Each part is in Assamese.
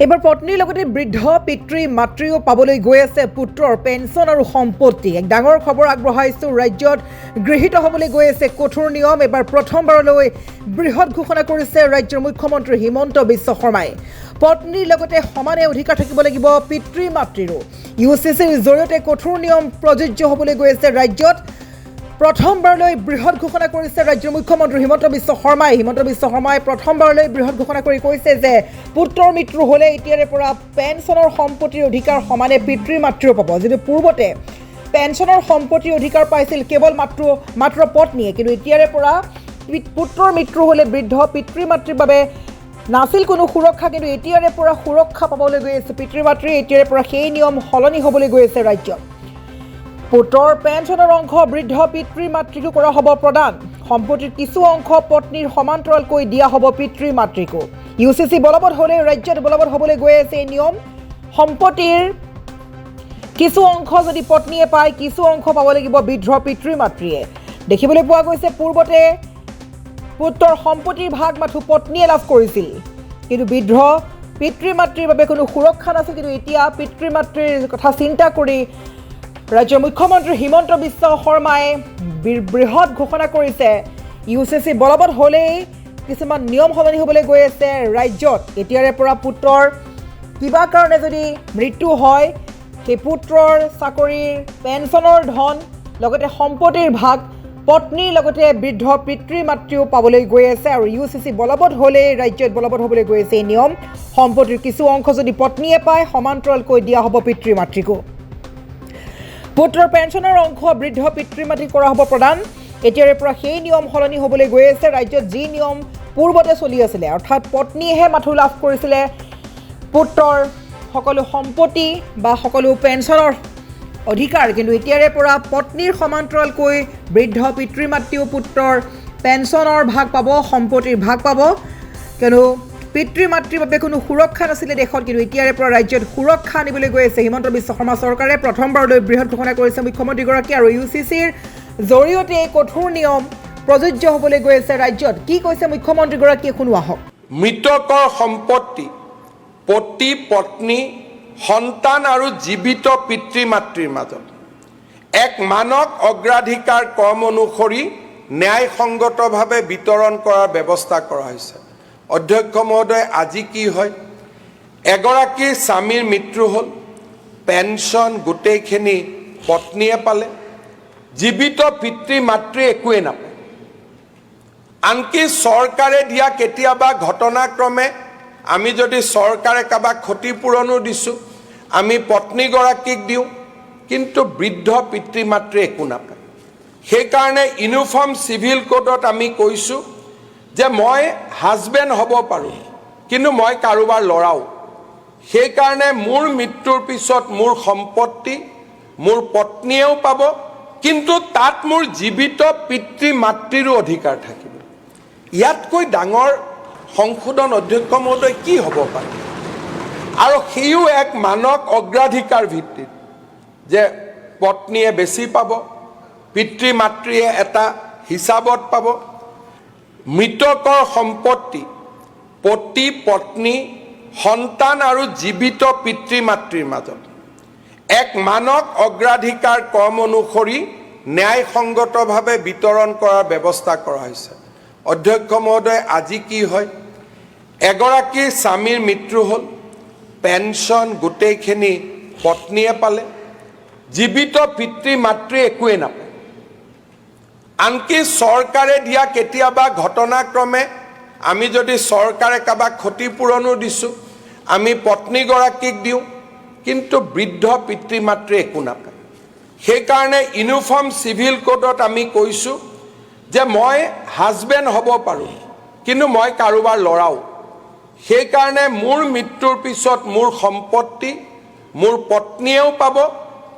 এবাৰ পত্নীৰ লগতে বৃদ্ধ পিতৃ মাতৃও পাবলৈ গৈ আছে পুত্ৰৰ পেঞ্চন আৰু সম্পত্তি। এক ডাঙৰ খবৰ আগবঢ়াইছোঁ। ৰাজ্যত গৃহীত হ'বলৈ গৈ আছে কঠোৰ নিয়ম। এবাৰ প্ৰথমবাৰলৈ বৃহৎ ঘোষণা কৰিছে ৰাজ্যৰ মুখ্যমন্ত্ৰী হিমন্ত বিশ্ব শৰ্মাই। পত্নীৰ লগতে সমানে অধিকাৰ থাকিব লাগিব পিতৃ মাতৃৰো। UCCৰ জৰিয়তে কঠোৰ নিয়ম প্ৰযোজ্য হ'বলৈ গৈ আছে ৰাজ্যত। প্ৰথমবাৰলৈ বৃহৎ ঘোষণা কৰিছে ৰাজ্যৰ মুখ্যমন্ত্ৰী হিমন্ত বিশ্ব শৰ্মাই। হিমন্ত বিশ্ব শৰ্মাই প্ৰথমবাৰলৈ বৃহৎ ঘোষণা কৰি কৈছে যে পুত্ৰৰ মৃত্যু হ'লে এতিয়াৰে পৰা পেঞ্চনৰ সম্পত্তিৰ অধিকাৰ সমানে পিতৃ মাতৃও পাব। যিটো পূৰ্বতে পেঞ্চনৰ সম্পত্তিৰ অধিকাৰ পাইছিল কেৱল মাত্ৰ পত্নীয়ে, কিন্তু এতিয়াৰে পৰা পুত্ৰৰ মৃত্যু হ'লে বৃদ্ধ পিতৃ মাতৃৰ বাবে নাছিল কোনো সুৰক্ষা, কিন্তু এতিয়াৰে পৰা সুৰক্ষা পাবলৈ গৈ আছে পিতৃ মাতৃ। এতিয়াৰে পৰা সেই নিয়ম সলনি হ'বলৈ গৈ আছে ৰাজ্যত। পুত্ৰৰ পেঞ্চনৰ অংশ বৃদ্ধ পিতৃ মাতৃকো কৰা হ'ব প্ৰদান। সম্পত্তিৰ কিছু অংশ পত্নীৰ সমান্তৰালকৈ দিয়া হ'ব পিতৃ মাতৃকো। UCC বলবৎ হ'লে ৰাজ্যত বলবৎ হ'বলৈ গৈ আছে এই নিয়ম। সম্পত্তিৰ কিছু অংশ যদি পত্নীয়ে পায়, কিছু অংশ পাব লাগিব বৃদ্ধ পিতৃ মাতৃয়ে। দেখিবলৈ পোৱা গৈছে পূৰ্বতে পুত্ৰৰ সম্পত্তিৰ ভাগ মাথো পত্নীয়ে লাভ কৰিছিল, কিন্তু বৃদ্ধ পিতৃ মাতৃৰ বাবে কোনো সুৰক্ষা নাছিল। কিন্তু এতিয়া পিতৃ মাতৃৰ কথা চিন্তা কৰি ৰাজ্যৰ মুখ্যমন্ত্ৰী হিমন্ত বিশ্ব শৰ্মাই বৃহৎ ঘোষণা কৰিছে। UCC বলবৎ হ'লেই কিছুমান নিয়ম সলনি হ'বলৈ গৈ আছে ৰাজ্যত। এতিয়াৰে পৰা পুত্ৰৰ কিবা কাৰণে যদি মৃত্যু হয়, সেই পুত্ৰৰ চাকৰিৰ পেঞ্চনৰ ধন লগতে সম্পত্তিৰ ভাগ পত্নীৰ লগতে বৃদ্ধ পিতৃ মাতৃও পাবলৈ গৈ আছে। আৰু UCC বলবৎ হ'লেই ৰাজ্যত বলবৎ হ'বলৈ গৈ আছে এই নিয়ম। সম্পত্তিৰ কিছু অংশ যদি পত্নীয়ে পায়, সমান্তৰালকৈ দিয়া হ'ব পিতৃ মাতৃকো। পুত্ৰৰ পেঞ্চনৰ অংশ বৃদ্ধ পিতৃ মাতৃক কৰা হ'ব প্ৰদান। এতিয়াৰে পৰা সেই নিয়ম সলনি হ'বলৈ গৈ আছে ৰাজ্যত। যি নিয়ম পূৰ্বতে চলি আছিলে, অৰ্থাৎ পত্নীয়েহে মাথো লাভ কৰিছিলে পুত্ৰৰ সকলো সম্পত্তি বা সকলো পেঞ্চনৰ অধিকাৰ, কিন্তু এতিয়াৰে পৰা পত্নীৰ সমান্তৰালকৈ বৃদ্ধ পিতৃ মাতৃও পুত্ৰৰ পেঞ্চনৰ ভাগ পাব, সম্পত্তিৰ ভাগ পাব। কিয়নো পিতৃ মাতৃৰ বাবে কোনো সুৰক্ষা নাছিলে দেশত, কিন্তু এতিয়াৰে পৰা ৰাজ্যত সুৰক্ষা আনিবলৈ গৈ আছে হিমন্ত বিশ্ব শৰ্মা চৰকাৰে। প্ৰথমবাৰলৈ বৃহৎ ঘোষণা কৰিছে মুখ্যমন্ত্ৰীগৰাকী। আৰু UCCৰ জৰিয়তে কঠোৰ নিয়ম প্ৰযোজ্য হ'বলৈ গৈ আছে ৰাজ্যত। কি কৈছে মুখ্যমন্ত্ৰীগৰাকীয়ে শুনো আহক। মৃতকৰ সম্পত্তি পতি পত্নী সন্তান আৰু জীৱিত পিতৃ মাতৃৰ মাজত এক মানক অগ্ৰাধিকাৰ ক্ৰম অনুসৰি ন্যায়সংগতভাৱে বিতৰণ কৰাৰ ব্যৱস্থা কৰা হৈছে। অধ্যক্ষ মহোদয়, আজি কি হয়, এগৰাকীৰ স্বামীৰ মৃত্যু হ'ল, পেঞ্চন গোটেইখিনি পত্নীয়ে পালে, জীৱিত পিতৃ মাতৃ একোৱে নাপায়। আনকি চৰকাৰে দিয়া কেতিয়াবা ঘটনাক্ৰমে আমি যদি চৰকাৰে কাৰোবাক ক্ষতিপূৰণো দিছোঁ, আমি পত্নীগৰাকীক দিওঁ, কিন্তু বৃদ্ধ পিতৃ মাতৃ একো নাপায়। সেইকাৰণে ইউনিফৰ্ম চিভিল কোডত আমি কৈছোঁ যে মই হাজবেণ্ড হ'ব পাৰোঁ, কিন্তু মই কাৰোবাৰ ল'ৰাও। সেইকাৰণে মোৰ মৃত্যুৰ পিছত মোৰ সম্পত্তি মোৰ পত্নীয়েও পাব, কিন্তু তাত মোৰ জীৱিত পিতৃ মাতৃৰো অধিকাৰ থাকিব। ইয়াতকৈ ডাঙৰ সংশোধন অধ্যক্ষ মহোদয় কি হ'ব পাৰে? আৰু সিও এক মানক অগ্ৰাধিকাৰ ভিত্তিত যে পত্নীয়ে বেছি পাব, পিতৃ মাতৃয়ে এটা হিচাপত পাব। মৃতকৰ সম্পত্তি পতি পত্নী সন্তান আৰু জীৱিত পিতৃ মাতৃৰ মাজত এক মানক অগ্ৰাধিকাৰ ক্ৰম অনুসৰি ন্যায়সংগতভাৱে বিতৰণ কৰাৰ ব্যৱস্থা কৰা হৈছে। অধ্যক্ষ মহোদয়, আজি কি হয়, এগৰাকীৰ স্বামীৰ মৃত্যু হ'ল, পেঞ্চন গোটেইখিনি পত্নীয়ে পালে, জীৱিত পিতৃ মাতৃ একোৱে নাপায়। আনকি চৰকাৰে দিয়া কেতিয়াবা ঘটনাক্ৰমে আমি যদি চৰকাৰে কাৰোবাক ক্ষতিপূৰণো দিছোঁ, আমি পত্নীগৰাকীক দিওঁ, কিন্তু বৃদ্ধ পিতৃ মাতৃ একো নাপায়। সেইকাৰণে ইউনিফৰ্ম চিভিল কোডত আমি কৈছোঁ যে মই হাজবেণ্ড হ'ব পাৰোঁ, কিন্তু মই কাৰোবাৰ ল'ৰাও। সেইকাৰণে মোৰ মৃত্যুৰ পিছত মোৰ সম্পত্তি মোৰ পত্নীয়েও পাব,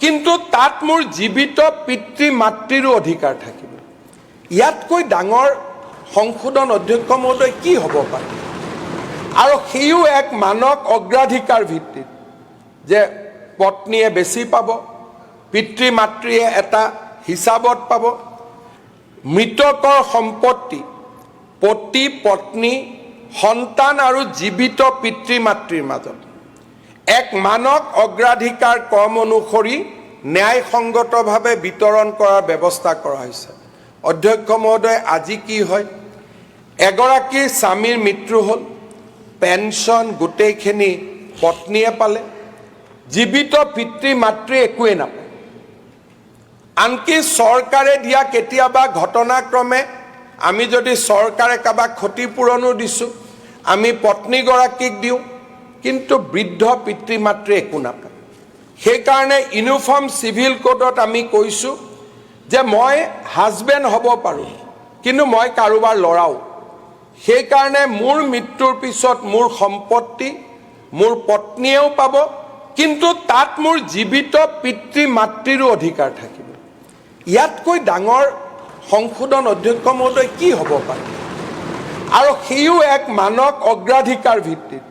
কিন্তু তাত মোৰ জীৱিত পিতৃ মাতৃৰো অধিকাৰ থাকিব। ইয়াতকৈ ডাঙৰ সংশোধন অধ্যক্ষ মহোদয় কি হ'ব পাৰে? আৰু সিও এক মানক অগ্ৰাধিকাৰ ভিত্তিত যে পত্নীয়ে বেছি পাব, পিতৃ মাতৃয়ে এটা হিচাপত পাব। মৃতকৰ সম্পত্তি পতি পত্নী সন্তান আৰু জীৱিত পিতৃ মাতৃৰ মাজত এক মানক অগ্ৰাধিকাৰ ক্ৰম অনুসৰি ন্যায়সংগতভাৱে বিতৰণ কৰাৰ ব্যৱস্থা কৰা হৈছে। অধ্যক্ষ মহোদয়, আজি কি হয়, এগৰাকী স্বামীৰ মৃত্যু হ'ল, পেঞ্চন গোটেইখিনি পত্নীয়ে পালে, জীৱিত পিতৃ মাতৃ একোৱে নাপায়। আনকি চৰকাৰে দিয়া কেতিয়াবা ঘটনাক্ৰমে আমি যদি চৰকাৰে কাৰোবাক ক্ষতিপূৰণো দিছোঁ, আমি পত্নীগৰাকীক দিওঁ, কিন্তু বৃদ্ধ পিতৃ মাতৃ একো নাপায়। সেইকাৰণে ইউনিফৰ্ম চিভিল কোডত আমি কৈছোঁ যে মই হাজবেণ্ড হ'ব পাৰোঁ, কিন্তু মই কাৰোবাৰ ল'ৰাও। সেইকাৰণে মোৰ মৃত্যুৰ পিছত মোৰ সম্পত্তি মোৰ পত্নীয়েও পাব, কিন্তু তাত মোৰ জীৱিত পিতৃ মাতৃৰো অধিকাৰ থাকিব। ইয়াতকৈ ডাঙৰ সংশোধন অধ্যক্ষ মহোদয় কি হ'ব পাৰে? আৰু সিও এক মানক অগ্ৰাধিকাৰ ভিত্তিত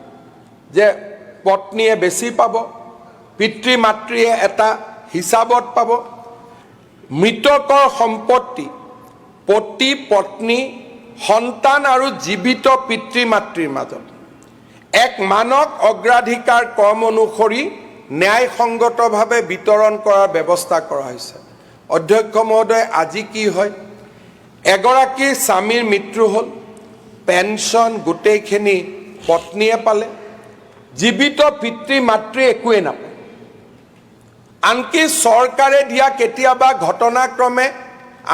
যে পত্নীয়ে বেছি পাব, পিতৃ মাতৃয়ে এটা হিচাপত পাব। মৃতকৰ সম্পত্তি পতি পত্নী সন্তান আৰু জীৱিত পিতৃ মাতৃৰ মাজত এক মানক অগ্ৰাধিকাৰ ক্ৰম অনুসৰি ন্যায়সংগতভাৱে বিতৰণ কৰাৰ ব্যৱস্থা কৰা হৈছে। অধ্যক্ষ মহোদয়, আজি কি হয়, এগৰাকী স্বামীৰ মৃত্যু হ'ল, পেঞ্চন গোটেইখিনি পত্নীয়ে পালে, জীৱিত পিতৃ মাতৃ একোৱে নাপায়। আনকি চৰকাৰে দিয়া কেতিয়াবা ঘটনাক্ৰমে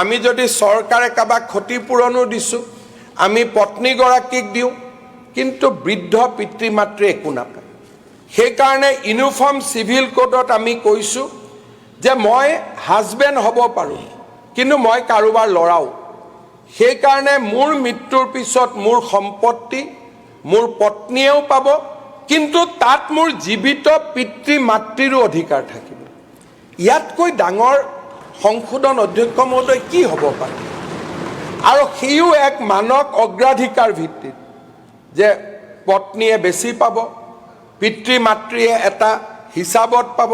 আমি যদি চৰকাৰে কাৰোবাক ক্ষতিপূৰণো দিছোঁ, আমি পত্নীগৰাকীক দিওঁ, কিন্তু বৃদ্ধ পিতৃ মাতৃ একো নাপায়। সেইকাৰণে ইউনিফৰ্ম চিভিল কোডত আমি কৈছোঁ যে মই হাজবেণ্ড হ'ব পাৰোঁ, কিন্তু মই কাৰোবাৰ ল'ৰাও। সেইকাৰণে মোৰ মৃত্যুৰ পিছত মোৰ সম্পত্তি মোৰ পত্নীয়েও পাব, কিন্তু তাত মোৰ জীৱিত পিতৃ মাতৃৰো অধিকাৰ থাকিব। ইয়াতকৈ ডাঙৰ সংশোধন অধ্যক্ষ মহোদয় কি হ'ব পাৰে? আৰু সিও এক মানক অগ্ৰাধিকাৰ ভিত্তিত যে পত্নীয়ে বেছি পাব, পিতৃ মাতৃয়ে এটা হিচাপত পাব।